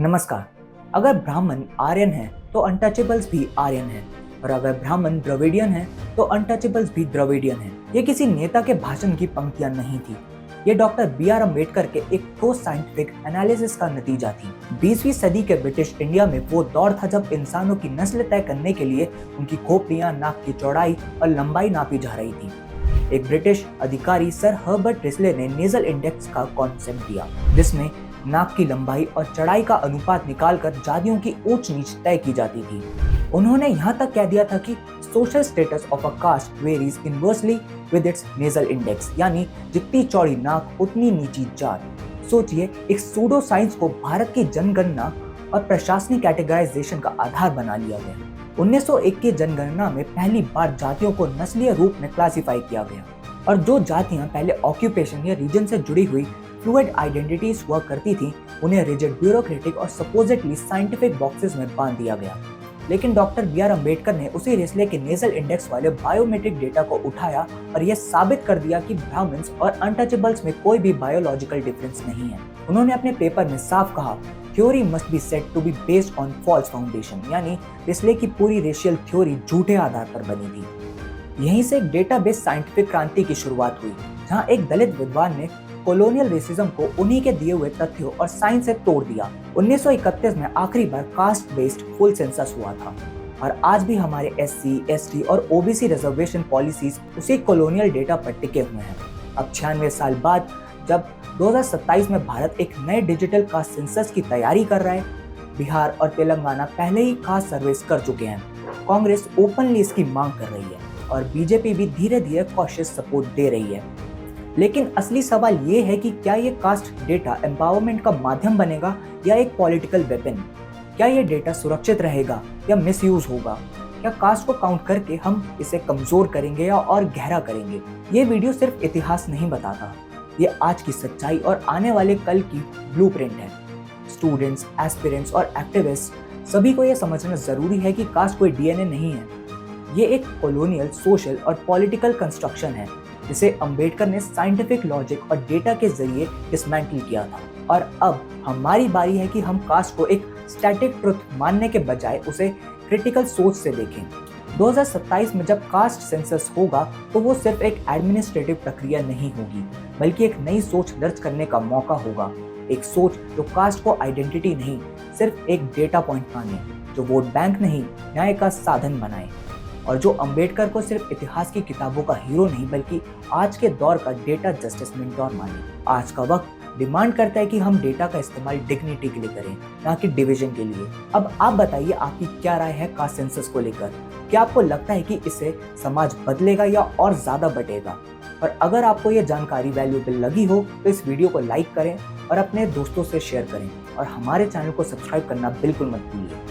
नमस्कार। अगर ब्राह्मण आर्यन है तो अनटचेबल्स भी आर्यन है, और अगर ब्राह्मण द्रविडियन है तो अनटचेबल्स भी द्रविडियन है। ये किसी नेता के भाषण की पंक्तियां नहीं थी, ये डॉक्टर B.R. अम्बेडकर के एक ठोस साइंटिफिक एनालिसिस का नतीजा थी। 20वीं सदी के ब्रिटिश इंडिया में वो दौर था जब इंसानों की नस्ल तय करने के लिए उनकी खोपड़ियां, नाक की चौड़ाई और लंबाई नापी जा रही थी। एक ब्रिटिश अधिकारी सर हर्बर्ट रिस्ले ने नेजल इंडेक्स का कॉन्सेप्ट दिया, जिसमें नाक की लंबाई और चौड़ाई का अनुपात निकालकर जातियों की ऊंच नीच तय की जाती थी। उन्होंने यहाँ तक कह दिया था कि social status of a caste varies inversely with its nasal index, यानी जितनी चौड़ी नाक उतनी नीची जात। सोचिए, एक सूडो साइंस को भारत की जनगणना और प्रशासनिक कैटेगराइजेशन का आधार बना लिया गया। 1901 की जनगणना में पहली बार जातियों को नस्लीय रूप में क्लासिफाई किया गया, और जो जातियां पहले ऑक्यूपेशन या रीजन से जुड़ी हुई फ्लूइड आइडेंटिटीज हुआ करती थी, उन्हें रिजिड ब्यूरोक्रेटिक और सपोजिटली साइंटिफिक बॉक्सेस में बांध दिया गया। लेकिन डॉक्टर B.R. अम्बेडकर ने उसी रिस्ले के नेजल इंडेक्स वाले बायोमेट्रिक डेटा को उठाया और यह साबित कर दिया कि ब्राह्मण्स और अनटचेबल्स में कोई भी बायोलॉजिकल डिफरेंस नहीं है। उन्होंने अपने पेपर में साफ कहा, theory must be said to be based on false foundation, यानी रिस्ले की पूरी रेशियल थ्योरी झूठे आधार पर बनी थी। यहीं से एक डेटाबेस साइंटिफिक क्रांति की शुरुआत हुई, जहां एक दलित विद्वान ने कॉलोनियल रेसिज्म को उन्हीं के दिए हुए तथ्यों और साइंस से तोड़ दिया। 1931 में आखिरी बार कास्ट बेस्ड फुल सेंसस हुआ था, और आज भी हमारे SC, ST और OBC रिजर्वेशन पॉलिसीज उसी कॉलोनियल डेटा पर टिके हुए हैं। अब 96 साल बाद जब 2027 में भारत एक नए डिजिटल कास्ट सेंसस की तैयारी कर रहा है, बिहार और तेलंगाना पहले ही कास्ट सर्वेस कर चुके हैं। कांग्रेस ओपनली इसकी मांग कर रही है, और बीजेपी भी धीरे धीरे कॉशियस सपोर्ट दे रही है। लेकिन असली सवाल ये है कि क्या ये कास्ट डेटा एम्पावरमेंट का माध्यम बनेगा या एक पॉलिटिकल वेपन? क्या ये डेटा सुरक्षित रहेगा या मिसयूज होगा? क्या कास्ट को काउंट करके हम इसे कमजोर करेंगे या और गहरा करेंगे? ये वीडियो सिर्फ इतिहास नहीं बताता, ये आज की सच्चाई और आने वाले कल की ब्लूप्रिंट है। स्टूडेंट्स, एस्पिरेंट्स और एक्टिविस्ट सभी को यह समझना जरूरी है कि कास्ट कोई DNA नहीं है। ये एक कॉलोनियल, सोशल और पॉलिटिकल कंस्ट्रक्शन है, जिसे अंबेडकर ने साइंटिफिक लॉजिक और डेटा के जरिए डिसमेंटल किया था। और अब हमारी बारी है कि हम कास्ट को एक स्टैटिक ट्रुथ मानने के बजाय उसे क्रिटिकल सोच से देखें। 2027 में जब कास्ट सेंसस होगा तो वो सिर्फ एक एडमिनिस्ट्रेटिव प्रक्रिया नहीं होगी, बल्कि एक नई सोच दर्ज करने का मौका होगा। एक सोच जो कास्ट को आइडेंटिटी नहीं, सिर्फ एक डेटा पॉइंट माने, जो वोट बैंक नहीं, न्याय का साधन बनाए, और जो अंबेडकर को सिर्फ इतिहास की किताबों का हीरो नहीं बल्कि आज के दौर का डेटा जस्टिस मेंटोर माने। आज का वक्त डिमांड करता है कि हम डेटा का इस्तेमाल डिग्निटी के लिए करें, ना कि डिवीजन के लिए। अब आप बताइए, आपकी क्या राय है कास्ट सेंसस को लेकर? क्या आपको लगता है कि इससे समाज बदलेगा या और ज्यादा बटेगा? और अगर आपको ये जानकारी वैल्यूएबल लगी हो तो इस वीडियो को लाइक करें और अपने दोस्तों से शेयर करें, और हमारे चैनल को सब्सक्राइब करना बिल्कुल मत भूलिए।